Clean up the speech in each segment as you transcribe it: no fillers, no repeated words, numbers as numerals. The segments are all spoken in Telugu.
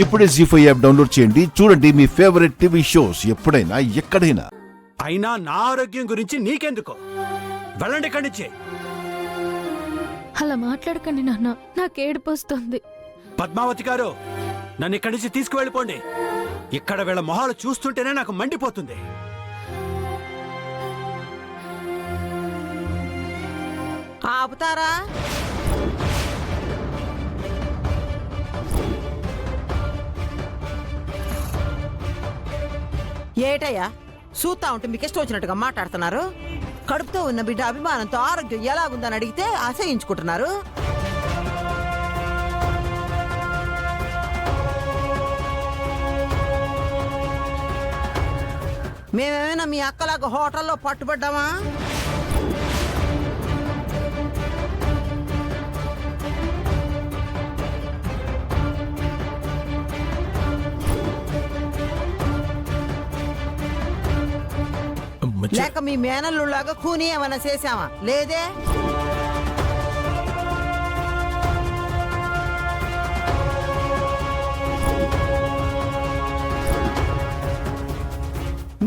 ఇప్పుడే జీ5 యాప్ డౌన్లోడ్ చేయండి. చూడండి మీ ఫేవరెట్ టీవీ షోస్ ఎప్పుడైనా ఎక్కడైనా. అయినా నా ఆరోగ్యం గురించి నీకెందుకు? వెళ్ళండి ఇక్కడి నుంచి. అలా మాట్లాడకండి నాన్న, నాకు ఏడుపు వస్తుంది. పద్మావతి గారు, నన్ను ఇక్కడి నుంచి తీసుకువెళ్ళిపోండి. ఇక్కడ వీళ్ళ మొహాలు చూస్తుంటేనే నాకు మండిపోతుంది. ఆపుతారా? ఏటయ్యా, చూస్తా ఉంటే మీకు ఇష్టం వచ్చినట్టుగా మాట్లాడుతున్నారు. కడుపుతో ఉన్న బిడ్డ అభిమానంతో ఆరోగ్యం ఎలాగుందని అడిగితే అసహించుకుంటున్నారు. మేమేమైనా మీ అక్కలాగా హోటల్లో పట్టుబడ్డామా? లేక మీ మేనల్లులాగా కూని ఏమైనా చేశామా? లేదే.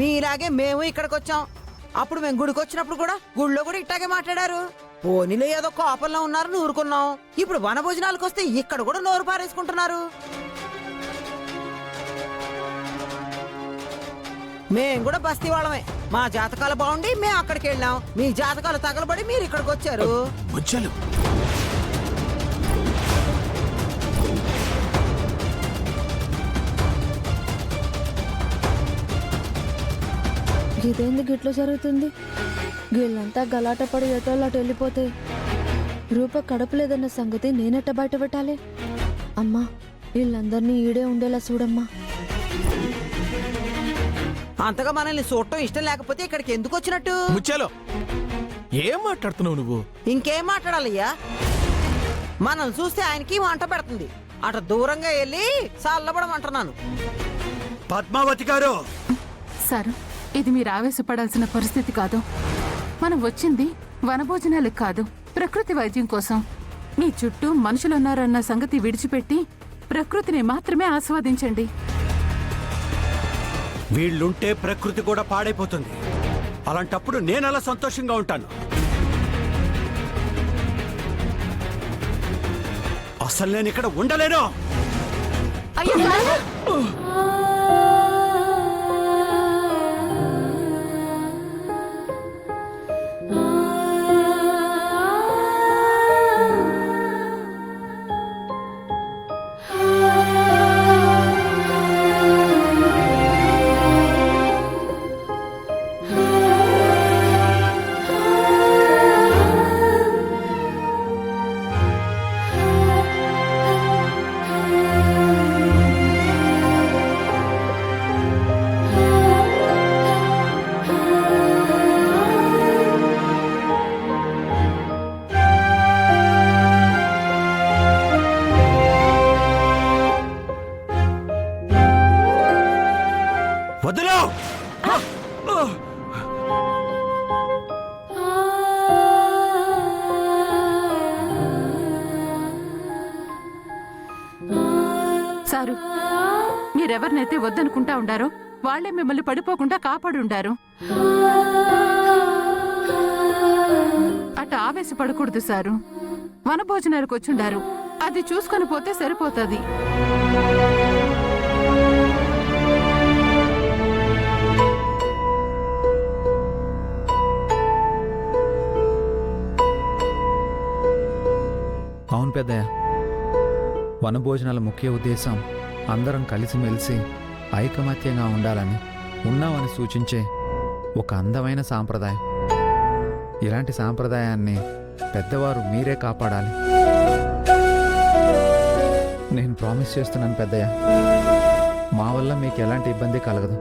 మీలాగే మేము ఇక్కడికి వచ్చాం. అప్పుడు మేము గుడికి వచ్చినప్పుడు కూడా గుడిలో కూడా ఇట్టాగే మాట్లాడారు. పోనీలో ఏదో కోపంలో ఉన్నారు, ఊరుకున్నాం. ఇప్పుడు వనభోజనాలకు వస్తే ఇక్కడ కూడా నోరు పారేసుకుంటున్నారు. మేం కూడా బస్తీ వాళ్ళమే. మా జాతకాలు బాగుండి మేము అక్కడికి వెళ్ళాం. మీ జాతకాలు తగలబడి మీరు ఇక్కడికి వచ్చారు. ఇదేంది గిట్ల జరుగుతుంది? వీళ్ళంతా గలాట పడి ఎటో అటు వెళ్ళిపోతే రూప కడపలేదన్న సంగతి నేనెట్ట బయట పెట్టాలి? అమ్మా, వీళ్ళందరినీ ఈడే ఉండేలా చూడమ్మా. అంతగా మనల్ని చూడటం ఇష్టం లేకపోతే ఇక్కడికి ఎందుకు వచ్చినట్టు? ముచ్చాలో ఏం మాట్లాడుతున్నావు నువ్వు? ఇంకేం మాట్లాడాలయ్యా? మనల్ని చూస్తే ఆయనకి వంట పెడుతుంది. అటు దూరంగా వెళ్ళి చల్లబడమంటున్నాను. పద్మావతి గారు, సారు, ఇది మీరు ఆవేశపడాల్సిన పరిస్థితి కాదు. మనం వచ్చింది వనభోజనాలకు కాదు, ప్రకృతి వైద్యం కోసం. మీ చుట్టూ మనుషులున్నారన్న సంగతి విడిచిపెట్టి ప్రకృతిని మాత్రమే ఆస్వాదించండి. వీళ్ళుంటే ప్రకృతి కూడా పాడైపోతుంది. అలాంటప్పుడు నేనలా సంతోషంగా ఉంటాను? అసలు నేను ఇక్కడ ఉండలేను. వదిలో! సారు, మీరెవరినైతే వద్దనుకుంటా ఉండారో వాళ్లే మిమ్మల్ని పడిపోకుండా కాపాడుండారు. అటు ఆవేశపడకూడదు సారు. వనభోజనాలకు వచ్చుండారు, అది చూసుకొని పోతే సరిపోతుంది. అవును పెద్దయ్య, వనభోజనాల ముఖ్య ఉద్దేశం అందరం కలిసిమెలిసి ఐకమత్యంగా ఉండాలని, ఉన్నామని సూచించే ఒక అందమైన సాంప్రదాయం. ఇలాంటి సాంప్రదాయాన్ని పెద్దవారు మీరే కాపాడాలి. నేను ప్రామిస్ చేస్తున్నాను పెద్దయ్య, మా వల్ల మీకు ఎలాంటి ఇబ్బంది కలగదు.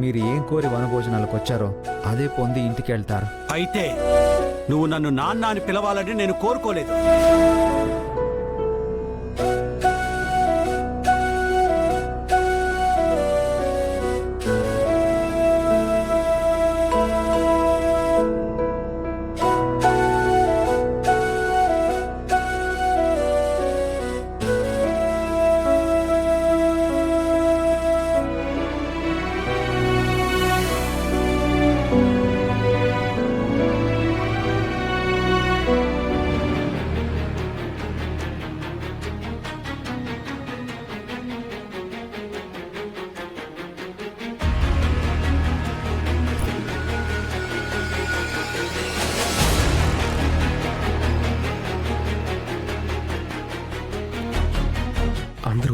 మీరు ఏం కోరి వనభోజనాలకు వచ్చారో అదే పొంది ఇంటికి వెళ్తారు. అయితే నువ్వు నన్ను నాన్న అని పిలవాలని నేను కోరుకోలేదు.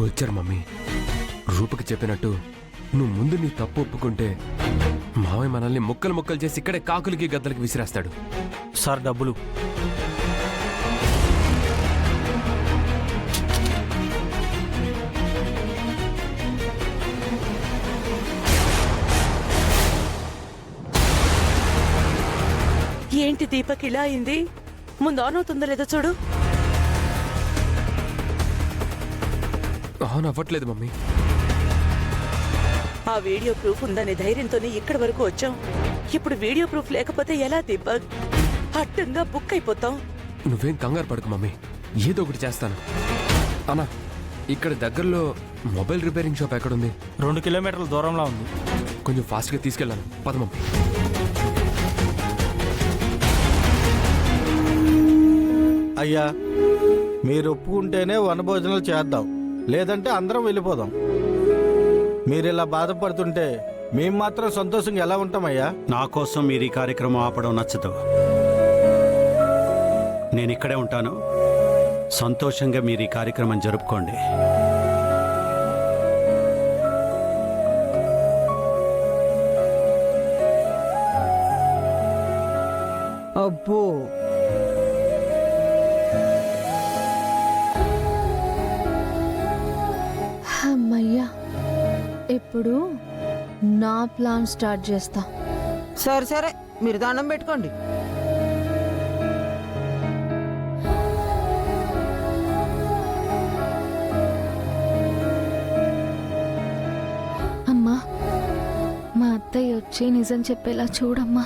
వచ్చారు మమ్మీ. రూపకి చెప్పినట్టు నువ్వు ముందు నీ తప్పు ఒప్పుకుంటే మావయ్య మనల్ని ముక్కలు ముక్కలు చేసి ఇక్కడే కాకులకి గద్దలకి విసిరేస్తాడు. సార్ డబ్బులు. ఏంటి దీపక్ ఇలా అయింది? ముందు ఆన్ అవుతుందో లేదో చూడు. ఆన్ అవ్వట్లేదు మమ్మీ. ఆ వీడియో ప్రూఫ్ ఉందనే ధైర్యంతోనే ఇక్కడి వరకు వచ్చాం. ఇప్పుడు వీడియో ప్రూఫ్ లేకపోతే ఎలా దీపక్? అడ్డంగా బుక్ అయిపోతాం. నువ్వేం కంగారు పడకు మమ్మీ, ఏదో ఒకటి చేస్తాను. అన్నా, ఇక్కడ దగ్గరలో మొబైల్ రిపేరింగ్ షాప్ ఎక్కడుంది? 2 కిలోమీటర్ల దూరంలో ఉంది. కొంచెం ఫాస్ట్గా తీసుకెళ్ళాను. పద మమ్మీ. అయ్యా, మీరు ఒప్పుకుంటేనే వనభోజనాలు చేద్దాం, లేదంటే అందరం వెళ్ళిపోదాం. మీరు ఇలా బాధపడుతుంటే మేము మాత్రం సంతోషంగా ఎలా ఉంటామయ్యా? నా కోసం మీరు ఈ కార్యక్రమం ఆపడం నచ్చదు. నేను ఇక్కడే ఉంటాను. సంతోషంగా మీరు ఈ కార్యక్రమం జరుపుకోండి. అబ్బో, అమ్మయ్యా, ఇప్పుడు నా ప్లాన్ స్టార్ట్ చేస్తా. సరే సరే, మీరు దండం పెట్టుకోండి. అమ్మా, మా అత్తయ్య వచ్చి నిజం చెప్పేలా చూడమ్మా.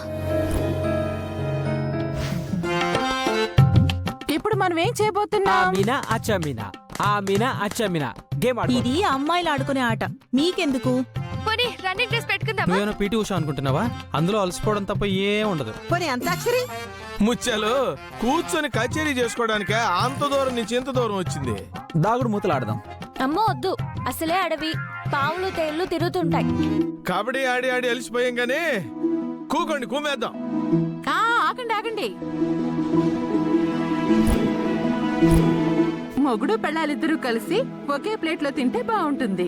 ఇప్పుడు మనం ఏం చేయబోతున్నాం? మీనా అచ్చా మీనా, ఆ మీనా అచ్చా మీనా గేమ్ ఆడు. ఇది అమ్మాయిలు ఆడుకునే ఆట, మీకెందుకు? రన్నింగ్ రేస్ పెట్టుకుందాం. నువ్వేమైనా పీటీ ఉషా అనుకుంటున్నావా? అందులో అలసిపోవడం తప్ప ఏం ఉండదు. పోనీ అంతాక్షరి. ముత్యాలు కూర్చొని కచేరీ చేసుకోవడానికే అంత దూరం నుంచి ఇంత దూరం వచ్చింది. దాగుడు మూతలు ఆడదాం. అమ్మో వద్దు, అసలే అడవి, పావులు తేళ్లు తిరుగుతుంటాయి. కబడ్డీ ఆడి ఆడి అలసిపోయాం గానీ కూకోండి, కూమేద్దాం. ఆగండి ఆగండి. మొగుడు పెళ్ళాలిద్దరూ కలిసి ఒకే ప్లేట్లో తింటే బాగుంటుంది.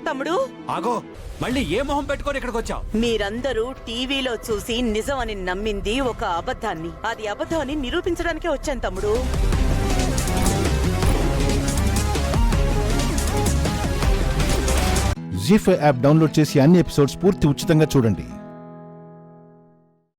తమ్ముడు, ఆగో, మళ్ళీ ఏ మొహం పెట్టుకొని ఇక్కడికి వచ్చావు? మీరందరూ టీవీలో చూసి నిజమని నమ్మింది ఒక అబద్ధాన్ని. అది అబద్ధాన్ని నిరూపించడానికే వచ్చాను తమ్ముడు. జీ5 యాప్ డౌన్లోడ్ చేసి అన్ని ఎపిసోడ్స్ పూర్తి ఉచితంగా చూడండి.